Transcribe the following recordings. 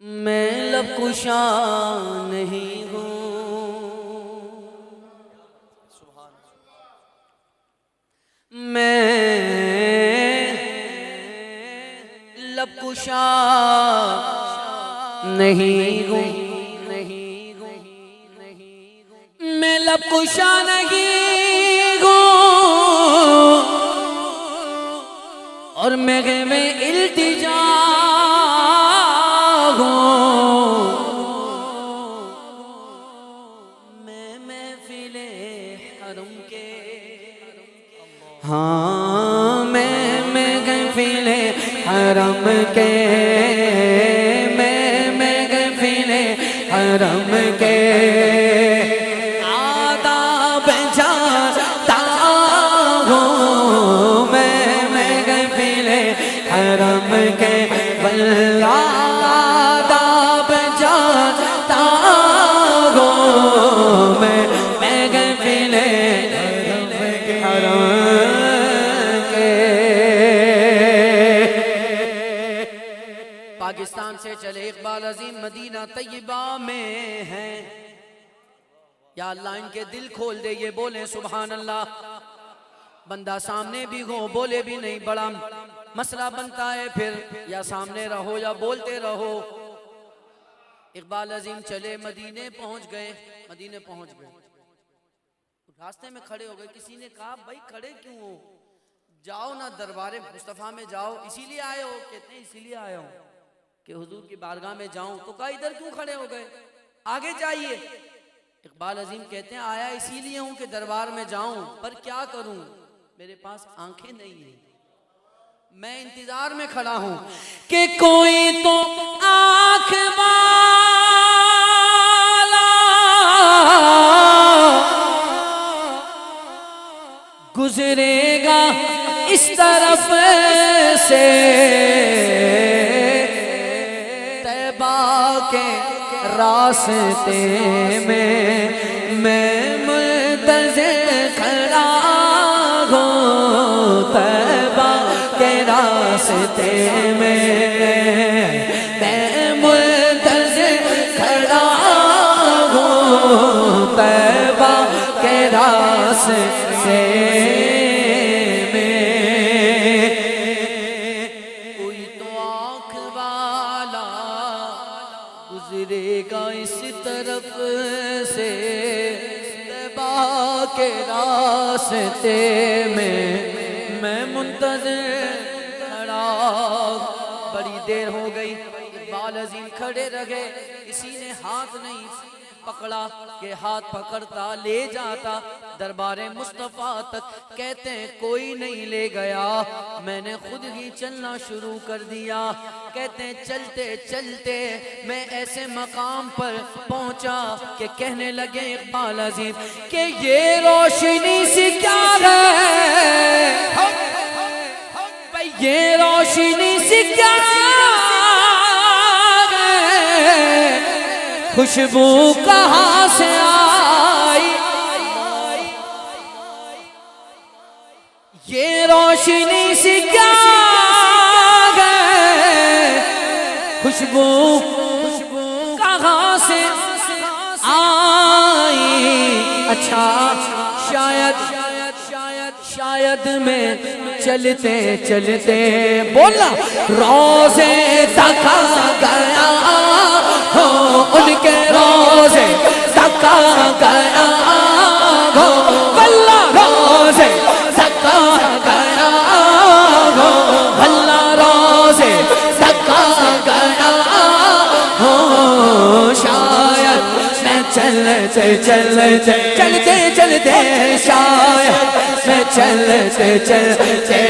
میں لب کشا نہیں ہوں، میں لب کشا نہیں ہوں، میں لب کشا نہیں ہوں، اور میں التجا ہوں، میں محفل حرم کے، ہاں میں محفل حرم کے، میں محفل حرم کے آداب جانتا ہوں، میں محفل حرم کے آداب جانتا ہوں، میں محفل حرم کے۔ پاکستان سے چلے اقبال عظیم مدینہ طیبہ میں ہیں، یا اللہ ان کے دل کھول دے، یہ بولیں سبحان اللہ۔ بندہ سامنے بھی ہو بولے بھی نہیں، بڑا مسئلہ بنتا ہے پھر، یا سامنے رہو یا بولتے رہو۔ اقبال عظیم چلے مدینے پہنچ گئے، مدینے پہنچ گئے، راستے میں کھڑے ہو گئے۔ کسی نے کہا بھائی کھڑے کیوں ہو، جاؤ نا دربار مصطفیٰ میں جاؤ، اسی لیے آئے ہو؟ کہتے ہیں اسی لیے آیا ہوں کہ حضور کی بارگاہ میں جاؤں۔ تو کہا ادھر کیوں کھڑے ہو گئے، آگے جائیے۔ اقبال عظیم کہتے ہیں آیا اسی لیے ہوں کہ دربار میں جاؤں، پر کیا کروں، میرے پاس آنکھیں نہیں ہیں، میں انتظار میں کھڑا ہوں کہ کوئی تو آنکھ والا گزرے گا اس طرف سے، طیبہ کے راستے میں میں منتظر کھڑا ہوں، طیبہ کے راستے میں میں منتظر کھڑا ہوں، طیبہ کے راستے گزرے گا اس طرف سے، طیبہ کے راستے میں منتظر کھڑا۔ بڑی دیر ہو گئی، اقبال عظیم کھڑے رہے، کسی نے ہاتھ نہیں پکڑا کہ ہاتھ پکڑتا لے جاتا دربار مصطفیٰ تک۔ کہتے ہیں کوئی نہیں لے گیا، میں نے خود ہی چلنا شروع کر دیا۔ کہتے ہیں چلتے چلتے میں ایسے مقام پر پہنچا کہ کہنے لگے اقبال عظیم کہ یہ روشنی سی کیا ہے، یہ روشنی سی کیا ہے، خوشبو کہاں سے آئی، یہ روشنی سی کیا ہے، خوشبو کہاں سے آئی۔ اچھا شاید میں چلتے چلتے بولا روزے تک گیا ہو، ان کے روزے تک گیا ہو، واللہ روزے تک گیا ہو، واللہ روزے تک گیا ہو، شاید میں چلتے چلتے شاید میں چلتے چلتے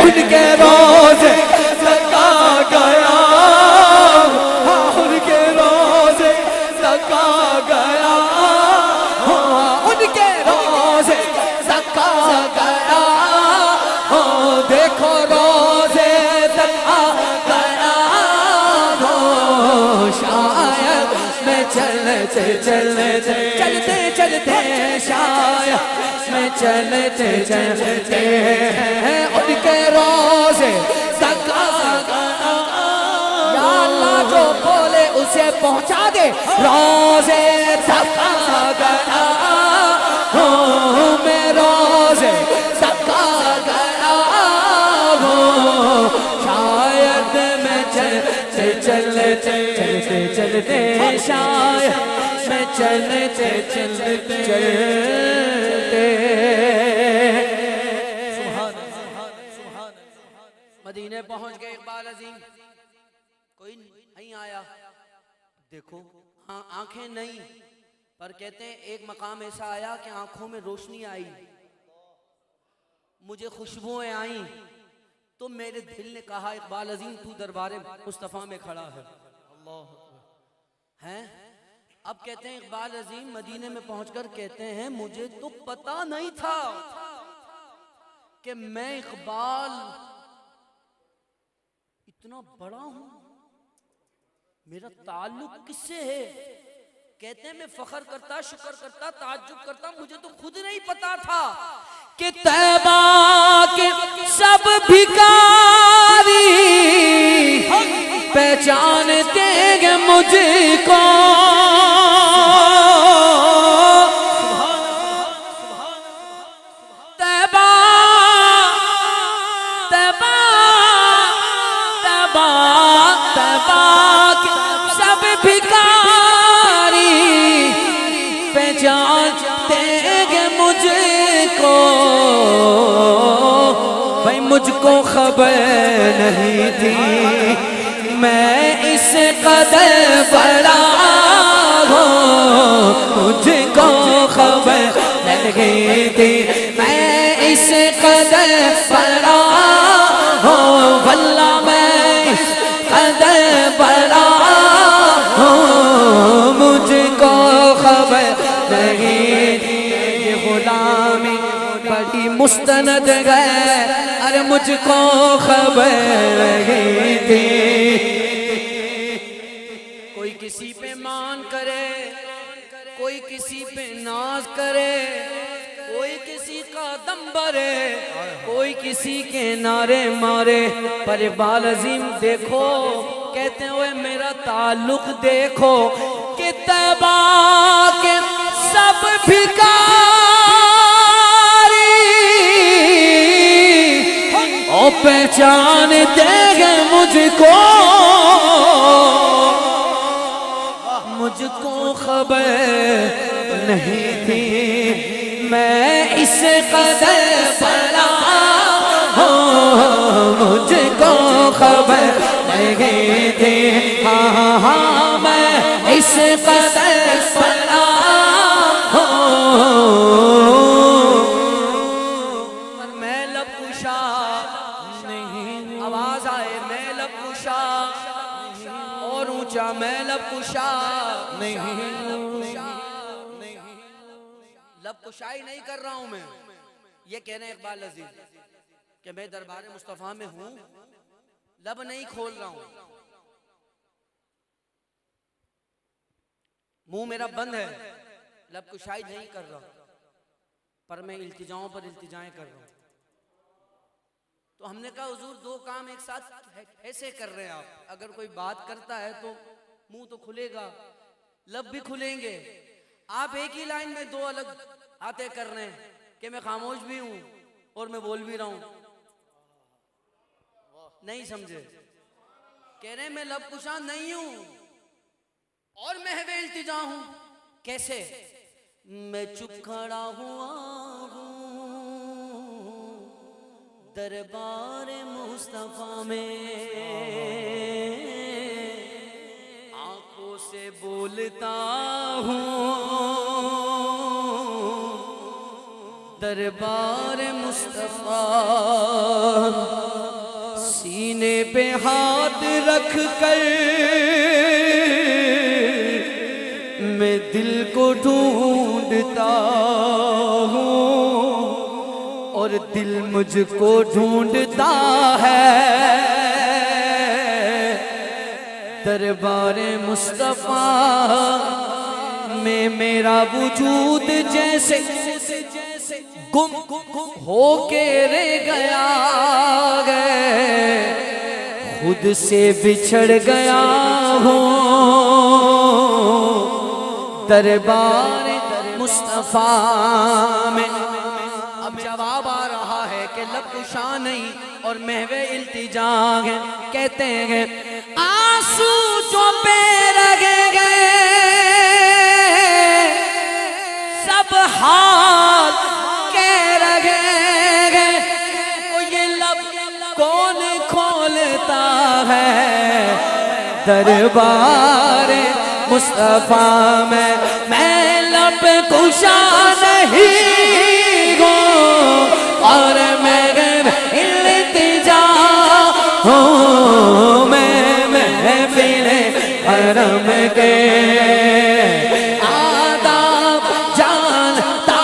ان کے روزے تک گیا، ان کے روزے تک گیا، ان کے روزے تک گیا، دیکھو روزے تک گیا، شاید میں چلتے شاید میں چلتے چلتے ان کے روزے تک یا اللہ جو پہنچا دے روزے تک آ گیا ہوں میں روزے تک آ گیا ہوں شاید میں چلتے چلتے شاید میں چلتے چلتے مدینے پہنچ گئے اقبال عظیم کوئی نہیں آیا دیکھو ہاں آنکھیں نہیں پر کہتے ہیں ایک مقام ایسا آیا کہ آنکھوں میں روشنی آئی مجھے خوشبوئیں آئیں تو میرے دل نے کہا اقبال عظیم تو دربار مصطفیٰ میں کھڑا ہے ہیں اب کہتے ہیں اقبال عظیم مدینے میں پہنچ کر کہتے ہیں مجھے تو پتا نہیں تھا کہ میں اقبال اتنا بڑا ہوں میرا تعلق کس سے ہے کہتے ہیں میں فخر کرتا شکر کرتا تعجب کرتا مجھے تو خود نہیں پتا تھا کہ طیبہ کے سب بھکاری پہچانتے ہیں مجھ کو سب بھکاری پہچانتے ہیں مجھ کو بھائی مجھ کو خبر نہیں تھی میں اس قدر بڑا ہوں مجھ کو خبر نہیں تھی میں اس قدر بڑا ہوں واللہ میں اس قدر بڑا ہوں مجھ کو خبر نہیں تھی غلامی بڑی مستند ہے ارے مجھ کو خبر نہیں تھی کوئی کسی پہ مان کرے کوئی کسی پہ ناز کرے کوئی کسی کا دم بھرے کوئی کسی کے نعرے مارے پر اقبال عظیم دیکھو کہتے ہوئے میرا تعلق دیکھو کہ طیبہ کے سب بھکاری او پہچان دے گے مجھ کو مجھ کو خبر نہیں تھی میں اس قدر بڑا ہوں مجھ کو خبر نہیں تھی ہاں ہاں میں اس قدر بڑا ہوں میں لب کشا نہیں آواز آئے میں لب کشا اور اونچا میں لب کشا نہیں لب کشائی نہیں کر رہا ہوں میں یہ کہہ رہے ہیں اقبال عزیز کہ میں دربار مصطفیٰ میں ہوں لب نہیں کھول رہا ہوں منہ میرا بند ہے لب کشائی نہیں کر رہا پر میں التجاؤں پر التجائیں کر رہا ہوں تو ہم نے کہا حضور دو کام ایک ساتھ ایسے کر رہے ہیں آپ اگر کوئی بات کرتا ہے تو منہ تو کھلے گا لب بھی کھلیں گے آپ ایک ہی لائن میں دو الگ باتیں کر رہے ہیں کہ میں خاموش بھی ہوں اور میں بول بھی رہا ہوں نہیں سمجھے کہہ رہے ہیں میں لب کشا نہیں ہوں اور محو التجا ہوں کیسے میں چپ کھڑا ہوا ہوں دربار مصطفیٰ میں آنکھوں سے بولتا ہوں دربار مصطفیٰ سینے پہ ہاتھ رکھ کر میں دل کو ڈھونڈتا ہوں اور دل مجھ کو ڈھونڈتا ہے دربار مصطفیٰ میں میرا وجود جیسے گم ہو کے رہ گیا خود سے بچھڑ گیا ہوں دربار مصطفیٰ میں۔ اب جواب آ رہا ہے کہ لب کشا نہیں اور محو التجا ہے، کہتے ہیں آنسو جو بے رگے گئے سب حال کے رگے گئے، یہ لب کون کھولتا ہے دربار مصطفیٰ میں لب کشا نہیں ہوں اور میں التجا ہوں، میں محفل حرم کے آداب جانتا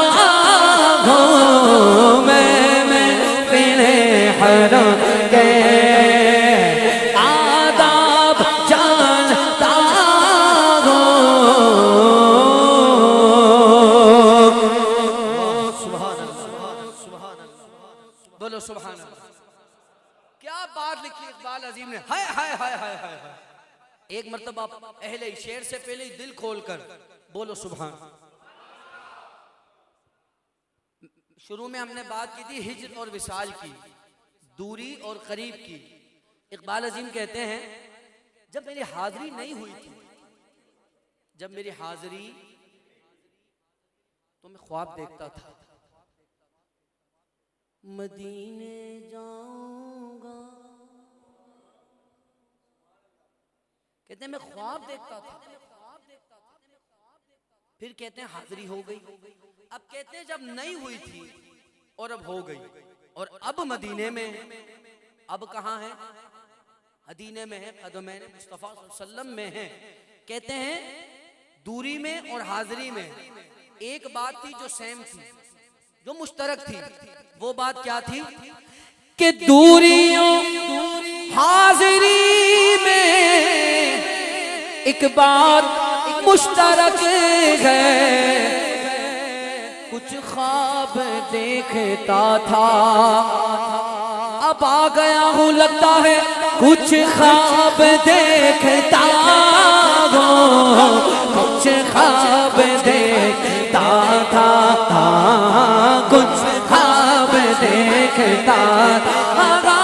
ہوں، میں محفل حرم کے آداب جانتا ہوں۔ بولو سبحان اللہ۔ کیا بات لکھی اقبال عظیم نے، ہائے ہائے ہائے ہائے ہائے۔ ایک مرتبہ اہل شعر سے پہلے ہی دل کھول کر بولو سبحان۔ شروع میں ہم نے بات کی تھی ہجر اور وصال کی، دوری اور قریب کی۔ اقبال عظیم کہتے ہیں جب میری حاضری نہیں ہوئی تھی، جب میری حاضری تو میں خواب دیکھتا تھا، مدینے جاؤں گا، کہتے ہیں میں خواب دیکھتا تھا، پھر کہتے ہیں حاضری ہو گئی، اب کہتے ہیں جب نہیں ہوئی تھی اور اب ہو گئی، اور اب مدینے میں، اب کہاں ہے؟ مدینے میں ہے، قدمین مصطفیٰ صلی اللہ علیہ وسلم میں ہے۔ کہتے ہیں دوری میں اور حاضری میں ایک بات تھی جو سیم تھی، جو مشترک تھی، وہ بات کیا تھی کہ دوریوں حاضری میں ایک بات مشترک ہے، کچھ خواب دیکھتا تھا اب آ گیا ہوں، لگتا ہے کچھ خواب دیکھتا ہوں، کچھ خواب دیکھتا تھا، کچھ خواب دیکھتا تھا،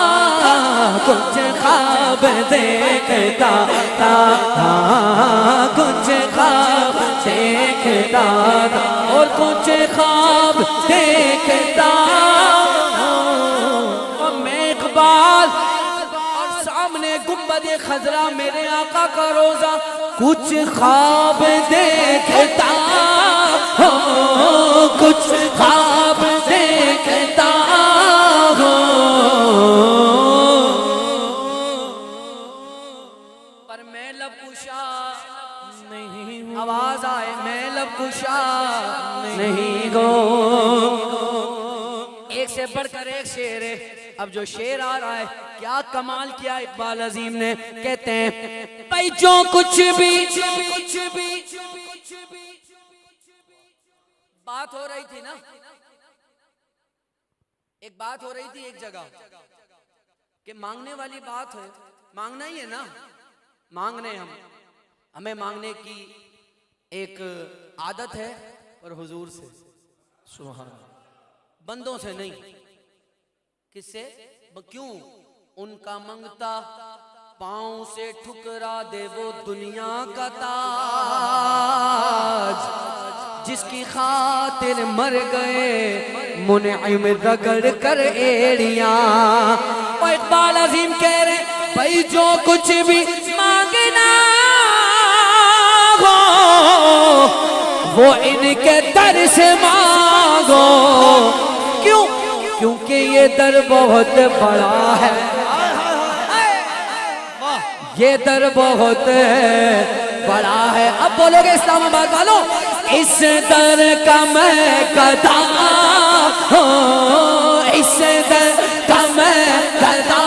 کچھ خواب دیکھتا تھا، کچھ خواب دیکھتا تھا اور کچھ خواب دیکھتا ہوں۔ میں اقبال اور سامنے گنبد خضرا میرے آقا کا روزہ، کچھ خواب دیکھتا ہوں، کچھ خواب دیکھتا ہوں، پر میں لب کشا نہیں ہوں، آواز آئے میں لب کشا نہیں ہوں۔ ایک سے بڑھ کر ایک شعر ہے، اب جو شعر آ رہا ہے کیا کمال کیا اقبال عظیم نے، کہتے ہیں بھائی جو کچھ بھی بات ہو رہی تھی نا، ایک بات ہو رہی تھی ایک جگہ کہ مانگنے والی بات ہے، مانگنا ہی ہے نا، مانگنے ہمیں مانگنے کی ایک عادت ہے، اور حضور سے سبحان بندوں سے نہیں، کس سے؟ کیوں؟ ان کا منگتا پاؤں سے ٹھکرا دے وہ دنیا کا تاج، جس کی خاطر مر گئے منعم رگڑ کر ایڑیاں۔ اور اقبال عظیم کہہ رہے بھائی جو کچھ بھی مانگنا ہو وہ ان کے در سے مانگو، کیوں؟ کیونکہ یہ در بہت بڑا ہے، یہ در بہت بڑا ہے۔ اب بولو گے اسلام آباد والوں، اس در کا میں گدا ہوں، اس در کا میں گدا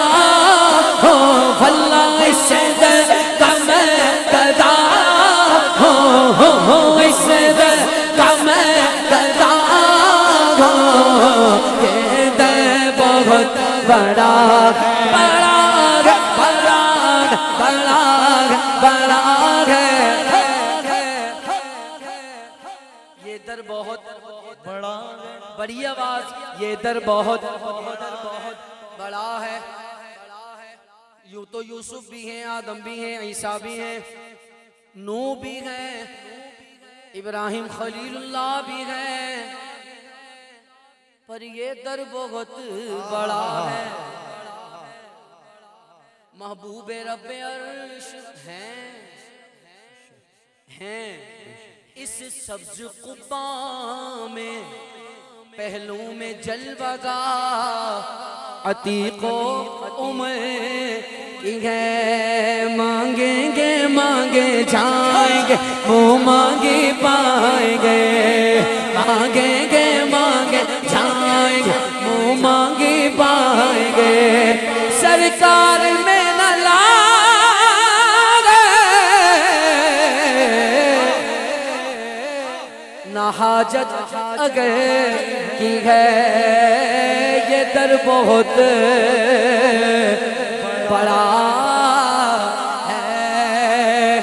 ہوں، واللہ اس در کا میں گدا ہوں، اس در کا میں گدا ہوں، یہ در بہت بڑا بڑا بڑا بڑا بڑا ہے۔ در بہت بڑا بڑی آواز، یہ در بہت بڑا ہے. یوں تو یوسف بھی ہیں، آدم بھی ہیں، عیسیٰ بھی ہیں، نوح بھی ہیں، ابراہیم خلیل اللہ بھی ہیں، پر یہ در بہت بڑا ہے. محبوب رب عرش ہیں اس سبز قبا میں، پہلو میں جلوہ گاہ عتیق و عمر کی ہے. مانگیں گے مانگے جائیں گے، وہ مانگے پائیں گے. مانگیں گے مانگے جائیں گے، وہ مانگے پائیں گے. سرکار میں نہ لائے نہ حاجت اگر کی ہے، یہ در بہت بڑا ہے.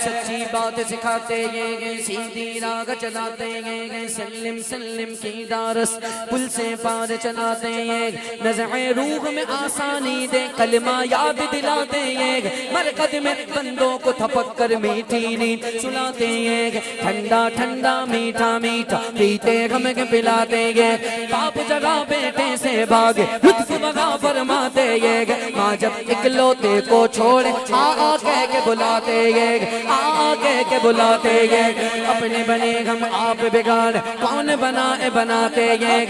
سچی بات سکھاتے گئے، سیدھی راہ چلاتے گئے، سلم سلم کی دارس پل سے پار چلاتے گئے. نزع روح میں آسانی دے، کلمہ یاد دلاتے گئے. مرقد میں بندوں کو تھپک کر میٹھی نیند سلاتے گئے. ٹھنڈا ٹھنڈا میٹھا میٹھا پیتے غم کے پلاتے گئے. باپ جگہ بیٹے سے بھاگے، لطف بغا فرماتے گئے. ماں جب اکلوتے کو چھوڑے، آ کہہ کے بلاتے گئے، آ کہہ کے بلاتے گئے. اپنے بنے ہم آپ بگاڑ کون بناتے گئے.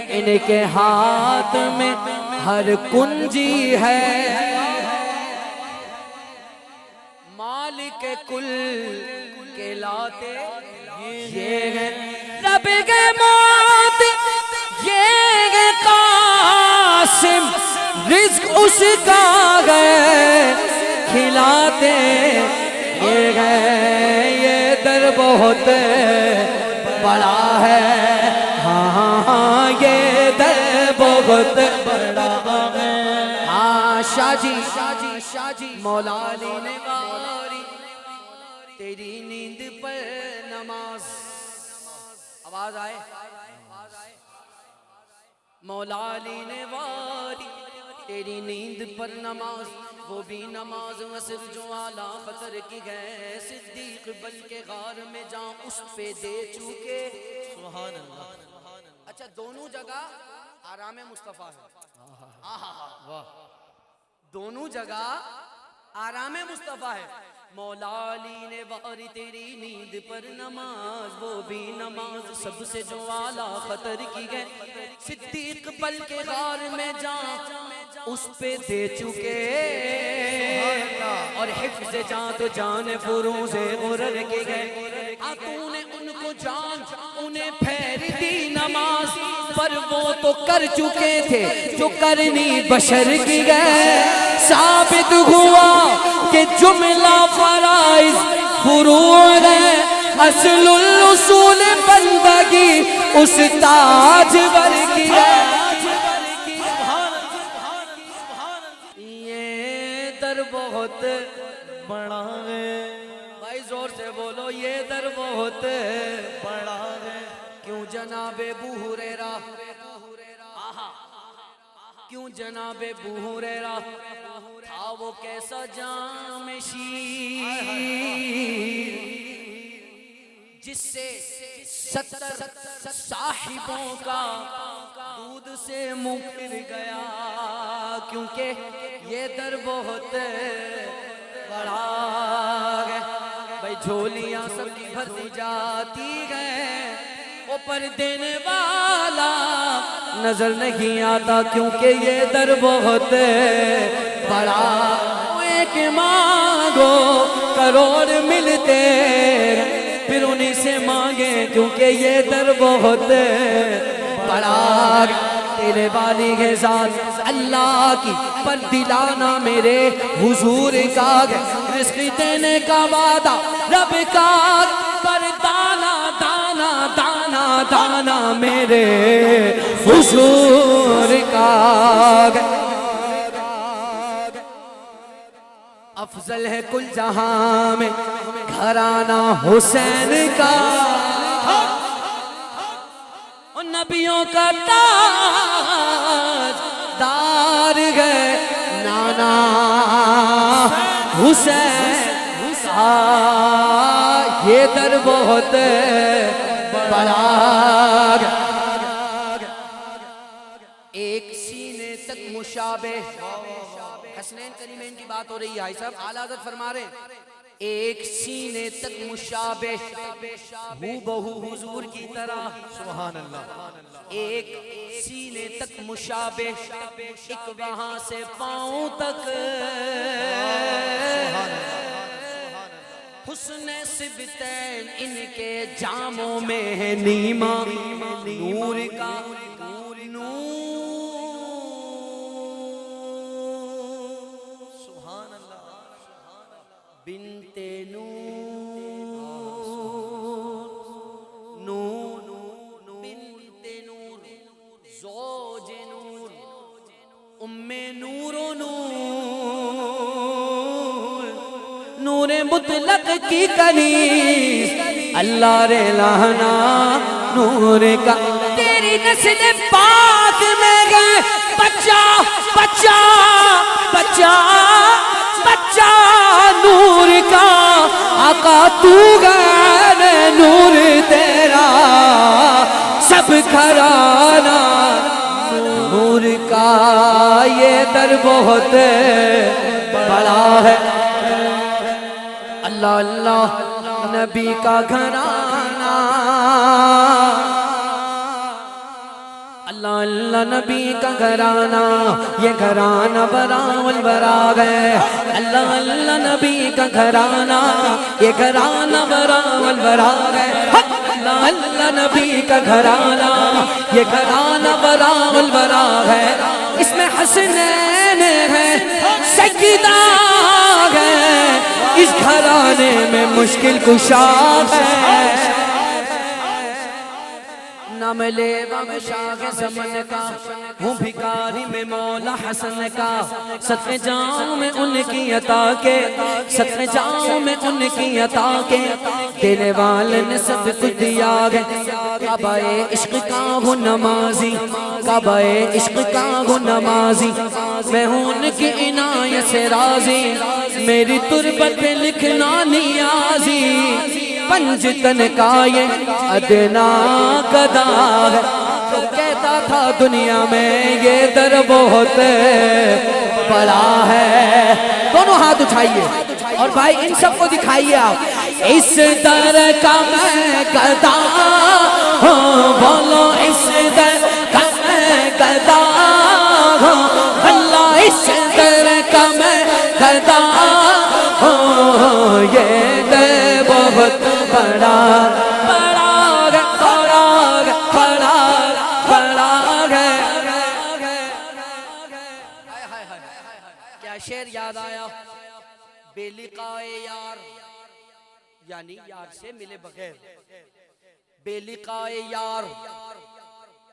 ان کے ہاتھ میں ہر کنجی ہے، مالک کل کے لاتے یہ ہے. رب کے موت یہ ہے قاسم، رزق اس کا ہے کھلاتے یہ ہے. یہ در بہت بڑا ہے، ہاں یہ در بہت بڑا ہے. ہاں شاہ جی مولا علی نے واری تیری نیند پر نماز. آواز آئے. مولا علی نے واری تیری نیند پر نماز، وہ بھی نماز عصر جو اعلیٰ خطر کی ہے. صدیق بلکہ غار میں جان اس پہ دے چکے. سبحان اللہ. اچھا دونوں جگہ آرام مصطفیٰ ہے. دونوں جگہ آرام مصطفیٰ ہے. مولا علی نے واری تیری نیند پر نماز، وہ بھی نماز سب سے جو اعلیٰ خطر کی ہے. صدیق بلکہ غار میں جان اس پہ دے چکے، اور حفظ جان تو جان فروز غرر کی گئے. تو نے ان کو جان انہیں پھیر دی نماز، پر وہ تو کر چکے تھے جو کرنی بشر کی گئے. ثابت ہوا کہ جملہ فرائض فروع ہے، اصل الاصول بندگی اس تاجور کی ہے. یہ در بہت بڑا ہے. بھائی زور سے بولو، یہ در بہت بڑا ہے. کیوں جناب ابو ہریرہ، کیوں جناب ابو ہریرہ تھا وہ کیسا جام شیر، جس سے 70 صاحبوں کا دودھ سے منہ پھر گیا. کیونکہ یہ در بہت بڑا ہے. بھائی جھولیاں سب کی بھرتی جاتی ہیں، اوپر دینے والا نظر نہیں آتا. کیونکہ یہ در بہت بڑا. ایک مانگو کروڑ ملتے، پھر انہی سے مانگیں کیونکہ یہ در بہت بڑا. تیرے والی کے ساتھ اللہ کی پر دلانا میرے حضور کا، رزق دینے کا وعدہ رب کا، پر دانا دانا دانا دانا میرے حضور کا. افضل ہے کل جہاں میں گھرانہ حسین کا، نبیوں کا تاج دار ہے نانا حسین یہ در بہت بڑا ایک سینے تک مشابہ حسنین کریمین کی بات ہو رہی ہے. صاحب اعلیٰ حضرت فرما رہے ہیں ایک سینے تک مشابہ ہو بہو حضور کی طرح. سبحان اللہ. ایک سینے تک مشابہ ایک وہاں سے پاؤں تک حسن سبتین ان کے جاموں میں ہے نیما نور کا سبحان اللہ. بنت نور بنت نور زوج نور ام نور و نور مطلق کی کنیز اللہ رے لانا نور کا. تیری نسل پاک میں گئے بچہ بچہ بچہ بچہ نور کا آقا تو گئے نور تیرا سب گھرانہ نور کا. یہ در بہت بڑا ہے. اللہ اللہ نبی کا گھرانہ اللہ اللہ نبی کا گھرانہ یہ گھرانہ برا والبرا ہے. اللہ اللہ نبی کا گھرانہ یہ گھرانہ برا والبرا ہے. اللہ اللہ نبی کا گھرانہ یہ گھرانہ برا والبرا ہے. اس میں حسنین ہے سیدہ ہے اس گھرانے میں مشکل کشا ہے. نہ میں لیوا میں شاہ زمن کا ہوں بھکاری میں مولا حسن کا. صدقے جاؤں میں ان کی عطا کے صدقے جاؤں میں ان کی عطا کے دینے والے نے سب کچھ دیا ہے. کعبہ عشق کا ہوں نمازی کعبہ عشق کا ہوں نمازی میں ہوں ان کی عنایت سے راضی. میری تربت پہ لکھنا نیازی پنجتن کا یہ ادنا قدا ہے. تو کہتا تھا دنیا میں یہ در بہت بڑا ہے. دونوں ہاتھ اٹھائیے اور بھائی ان سب کو دکھائیے آپ. اس در کا میں قدا ہوں بولو اس در کا میں قدا ہوں اللہ اس در کا میں قدا ہوں یہ در بہت بڑا بڑا بڑا بڑا بڑا ہے. کیا شعر یاد آیا؟ بے لقائے یار یعنی یار سے ملے بغیر. بے لقائے یار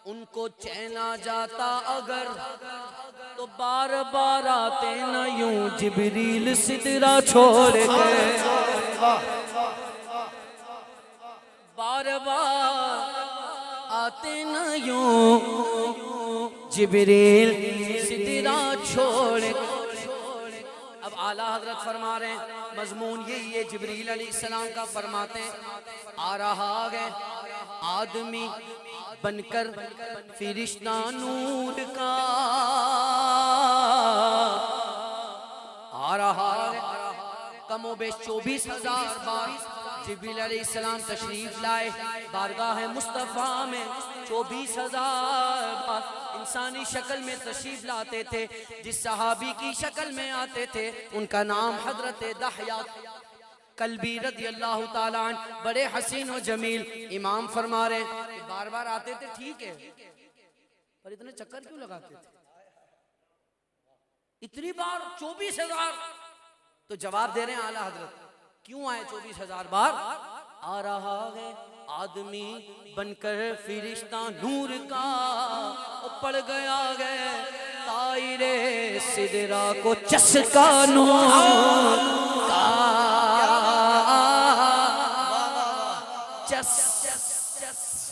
ان کو چین آ جاتا اگر تو بار بار آتے نہ یوں جبریل سدرہ چھوڑ کے. بار بار آتے نہ یوں جبریل سدرہ چھوڑ کے. اب اعلیٰ حضرت فرما رہے ہیں مضمون یہی ہے جبریل علیہ السلام کا. فرماتے ہیں آ رہا ہے آدمی بن کر فرشتہ نور کا آ رہا ہے. کم و بیش 24,000 بار جبریل علیہ السلام تشریف لائے بارگاہ مصطفیٰ میں. 24,000 بار انسانی شکل میں تشریف لاتے تھے. جس صحابی کی شکل میں آتے تھے ان کا نام حضرت دحیہ کلبی رضی اللہ تعالیٰ عنہ بڑے حسین و جمیل. امام فرما رہے ہیں بار بار آتے تھے ٹھیک ہے پر اتنے چکر کیوں لگاتے تھے اتنی بار 24,000؟ تو جواب دے رہے ہیں اعلیٰ حضرت کیوں آئے 24,000 بار؟ آ رہا ہے آدمی بن کر فرشتہ نور کا پڑ گیا گئے طائرے سدرہ کو چسکا نور کا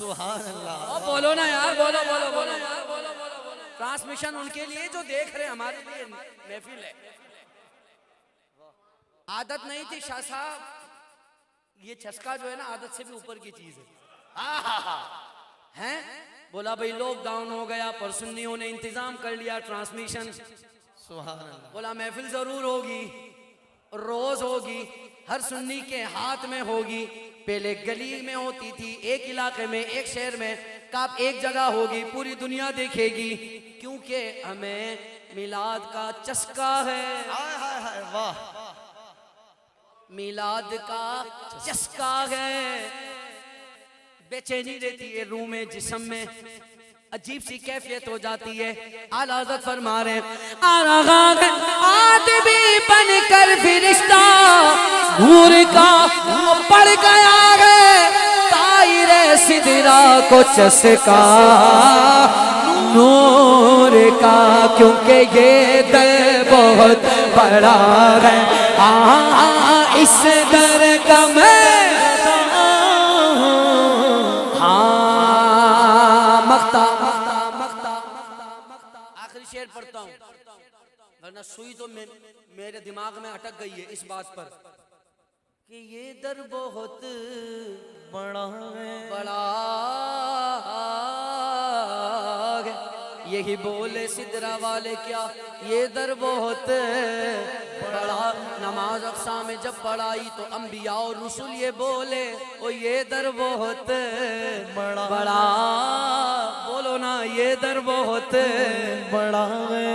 سبحان اللہ او بولو نا یار، بولو بولو بولو ٹرانسمیشن ان کے لیے جو دیکھ رہے ہمارے لیے محفل ہے. عادت نہیں تھی شاہ صاحب، یہ چھسکا جو ہے نا عادت سے بھی اوپر کی چیز ہے. ہیں بولا بھئی لوک ڈاؤن ہو گیا پر سنیوں نے انتظام کر لیا ٹرانسمیشن. سبحان اللہ بولا محفل ضرور ہوگی، روز ہوگی، ہر سنی کے ہاتھ میں ہوگی. پہلے گلی میں ہوتی تھی، ایک علاقے میں، ایک شہر میں، کب ایک جگہ ہوگی، پوری دنیا دیکھے گی، کیونکہ ہمیں میلاد کا چسکا ہے. ہائے ہائے ہائے واہ میلاد کا چسکا ہے. بے چینی رہتی ہے روح میں، جسم میں، عجیب سی کیفیت ہو جاتی ہے. اعلیٰ حضرت فرما رہے ہیں آدمی بن کر فرشتہ نور کا پڑ گیا ہے، طائر سدرا کو چسکا نور کا، کیونکہ یہ در بہت بڑا ہے. اس در کا میں آخری شعر پڑھتا ہوں ورنہ سوئی تو میرے دماغ میں اٹک گئی ہے اس بات پر کہ یہ در بہت بڑا ہے بڑا ہے. یہی بولے سدرا والے کیا یہ در بہت بڑا. نماز اقصا میں جب پڑھائی تو انبیاء اور رسول یہ بولے او یہ در بہت بڑا. بولو نا یہ در بہت بڑا ہے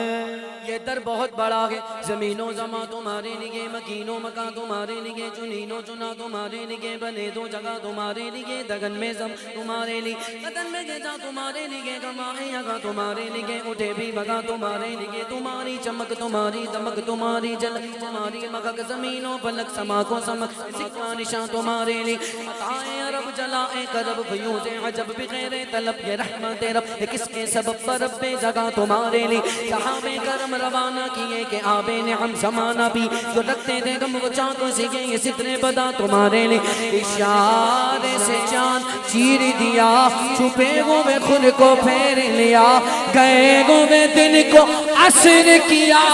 یہ در بہت بڑا ہے. زمین و زمان تمہارے لیے، مکین و مکان تمہارے لیے، چنین و چنا تمہارے لیے، بنے دو جگہ تمہارے لیے، دگن میں زم تمہارے لیے، قدن میں جا تمہارے لیے، کمائے یگا تمہارے لیے، اٹھے بھی بگا تمہارے لیے. تمہاری چمک تمہاری دمک تمہاری جلک تمہاری مغک، زمین و فلک سما کو سمک، سکہ نشان تمہارے لیے. عطائے عرب جلائے کرب فیوز عجب بغیر طلب، یہ رحمت رب کس کے سبب پر رب جگہ تمہارے لیے. صحابہ کرم روانہ کیے کہ آب نعم زمانہ بھی جو رکھتے تھے غم وہ چاندوں سے یہ سترے بدا تمہارے لیے. اشارے سے چاند چیر دیا، چھپے ہوئے خود کو پھیر لیا، گئے ہوئے دن کو عصر کیا،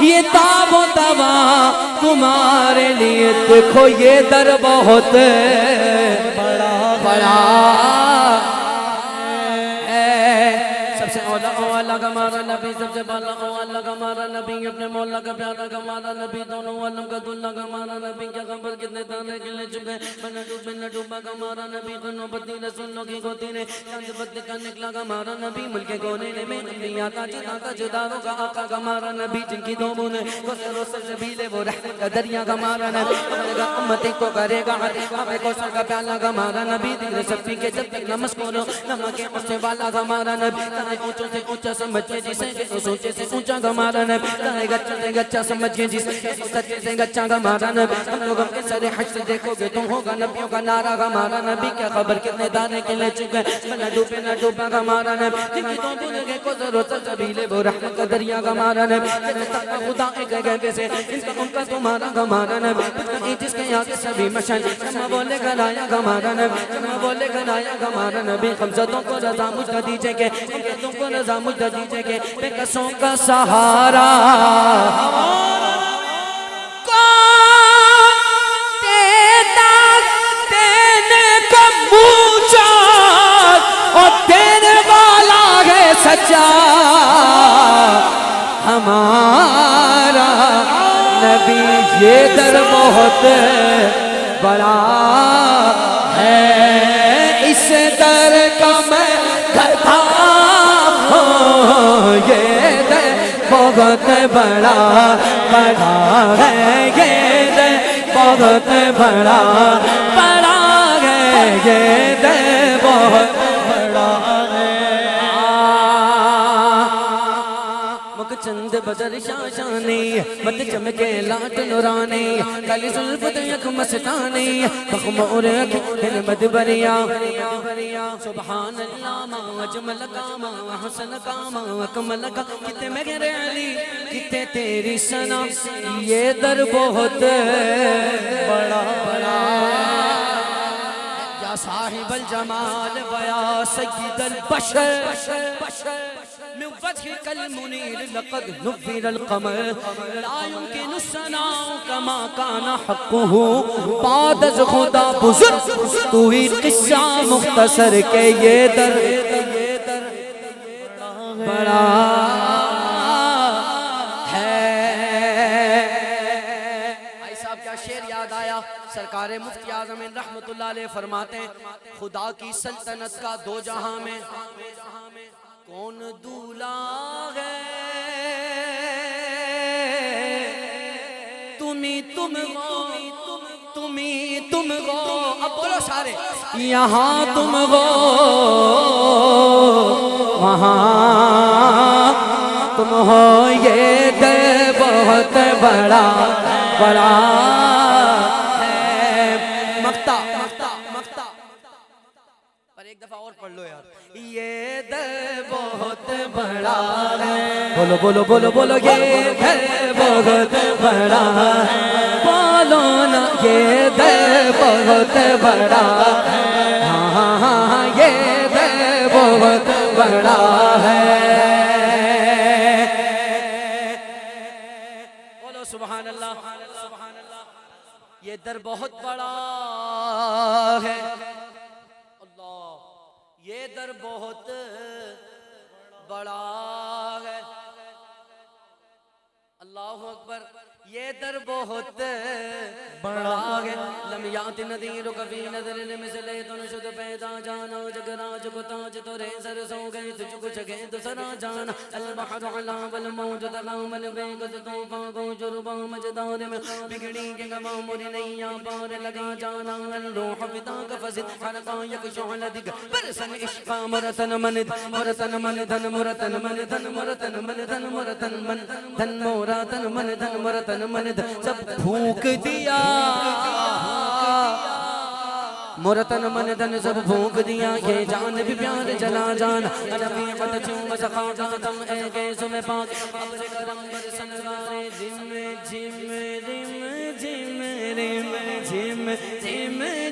یہ تاب و توا تمہارے لیے. دیکھو یہ در بہت بڑا بڑا سب سے اولا کا ہمارا نبی، سب سے بالا اولا کا ہمارا نبی، اپنے مولا کا پیارا کا ہمارا نبی، دونوں عالم کا دلہ کا ہمارا نبی. کیا خبر کتنے تانے کھلے چکے، میں ڈوبا کا ہمارا نبی، کنوں بدی رسولوں کی گوتی نے چاند بدی کا نکلا کا ہمارا نبی. ملک کونے میں انبیاء کا جداروں کا آقا کا ہمارا نبی، جن کی دو بونے کو سے بھیلے وہ رحمت کا دریا کا ہمارا نبی. امت کو کرے گا ہمیں کو سر کا پیالہ کا ہمارا نبی. دل سب پی کے جب تک نمس کو لو نمک کے اس سے والا کا ہمارا نبی. اونچوں سے اونچا سمجھے جسے سوچے سے اونچا ہمارا نبی. گچا سے گچا سمجھے جسے سچے سے گچا ہمارا نبی. ہم لوگ کے سر حج سے دیکھو گے تم ہوگا نبیوں کا نعرہ ہمارا نبی. کیا خبر کتنے دانے کے لے چکے نہ ڈوبا ہمارا نبی. جن کی تو بولے کو ضرورت سبیلے وہ رحمت کا دریا ہمارا نبی. خدا ایک گہے سے ان کا تمہارا ہمارا نبی. جس کے آگے سبھی مشن جمع بولے گنایا ہمارا نبی. جمع بولے گنایا ہمارا نبی. خمزتوں کو رضا مجھ دیجئے کہ خمزتوں کو رضا مجھ دیجئے کہ بے قصوں کا سہارا کون دیتا دینے کا موچا اور دینے والا ہے سچا ہمارا نبی. یہ در بہت بڑا ہے، اس در کا میں گھر تھا. یہ در بہت بڑا بڑا ہے، یہ در بہت بڑا بڑا ہے، یہ در بہت بڑا ہے. مک چند بدر شاشانی مت چمکے لاٹ نورانی، کالی زلفت یک مستانی، بخمور اکھن مدبریا. سبحان اللہ ما اجمل کا ما حسن کا ما اکمل کا. کتے میرے علی کتے تیری سنا، یہ در بہت بڑا بڑا. یا صاحب الجمال ویا سید البشر من وجهك المنير لقد نفر القمر لا يمكن الثناء كما كان حقه بعد از خدا بزرگ تو ہی قصہ مختصر کہ یہ در بڑا سرکار مفتی اعظم رحمت اللہ علیہ فرماتے ہیں خدا کی سلطنت کا دو جہاں میں کون دولا ہے تمہیں تم ہو اب بولو سارے یہاں تم ہو وہاں تم ہو یہ در بہت بڑا مقتا پر ایک دفعہ اور پڑھ لو یار یہ در بہت بڑا ہے بولو بولو بولو بولو یہ در بہت بڑا ہے بولو نا یہ در بہت بڑا ہے ہاں ہاں یہ در بہت بڑا ہے بولو سبحان اللہ یہ در بہت بڑا ہے اللہ یہ در بہت بڑا ہے اللہ اکبر یہ در بہت بڑا ہے لم یات نذیر کبھی نظر مثل تنشد پیدا جانا جگراج کو تاج تو رے سر سو گئے تجھ کو جگہ تو سرا جانا البحر علا والموج تغام البیگت توفا کو جربا مجدار میں بگڑی کے گما موری نیا پار لگا جانا الروح فدا کا فزد حرقا یک شعل دگ برسن عشقا مرتن مند مرتن مندن مرتن مندن مرتن مندن مرتن مندن مرتن مندن مرتن مند سب پھونک دیا مرتن مندن سب پھونک دیا یہ جان بھی پیار جلا جان رفیقت چوم سخاتا تم اے گیسو میں پاک ابر کرم برسن گارے جم جم رم جم رم جم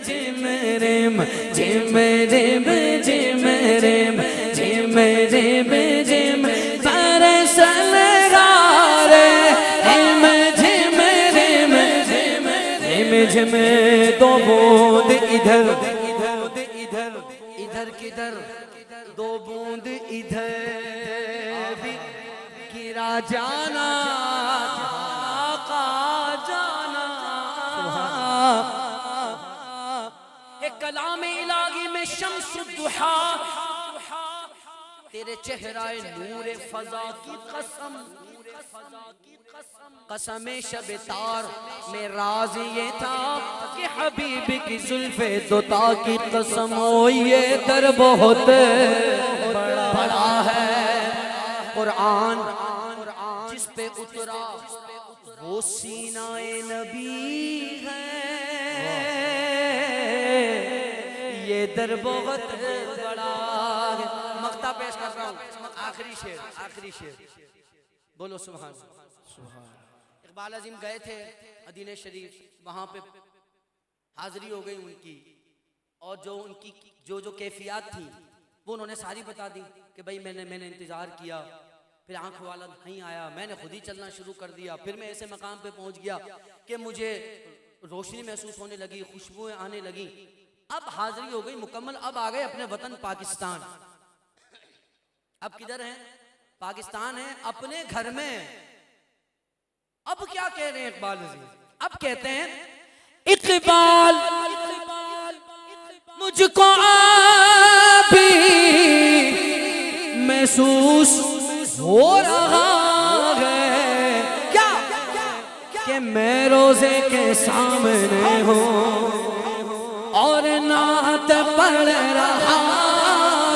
جم رم جم رم جم رم جم رم برسن گارے جم دو بوند ادھر ادھر کدھر دو بوند ادھر بھی گرا جانا آقا جانا ایک کلام الہی میں شمس الضحیٰ تیرے چہرہ نور فضا کی قسم قسم شب تار میں راز یہ تھا کہ حبیب کی زلف دوتا کی قسم یہ در بہت بڑا ہے قرآن جس پہ اترا وہ سینہ نبی ہے یہ در بہت بڑا ہے مقطع پیش کر رہا ہوں آخری شعر بولو سبحان اقبال عظیم گئے تھے مدینہ شریف وہاں پہ حاضری ہو گئی ان کی اور جو ان کی جو کیفیات تھی وہ انہوں نے ساری بتا دی کہ بھائی میں نے انتظار کیا پھر آنکھ والا نہیں آیا میں نے خود ہی چلنا شروع کر دیا پھر میں ایسے مقام پہ پہنچ گیا کہ مجھے روشنی محسوس ہونے لگی خوشبوئیں آنے لگی اب حاضری ہو گئی مکمل اب آ گئے اپنے وطن پاکستان اب کدھر ہیں پاکستان ہے اپنے گھر میں اب کیا کہہ رہے ہیں اقبال عظیم اب کہتے ہیں اقبال مجھ کو ابھی محسوس ہو رہا ہے کیا کہ میں روزے کے سامنے ہوں اور نعت پڑھ رہا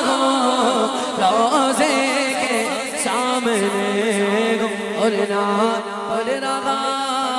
ہوں روزے کے سامنے ہوں اور نعت پڑھ رہا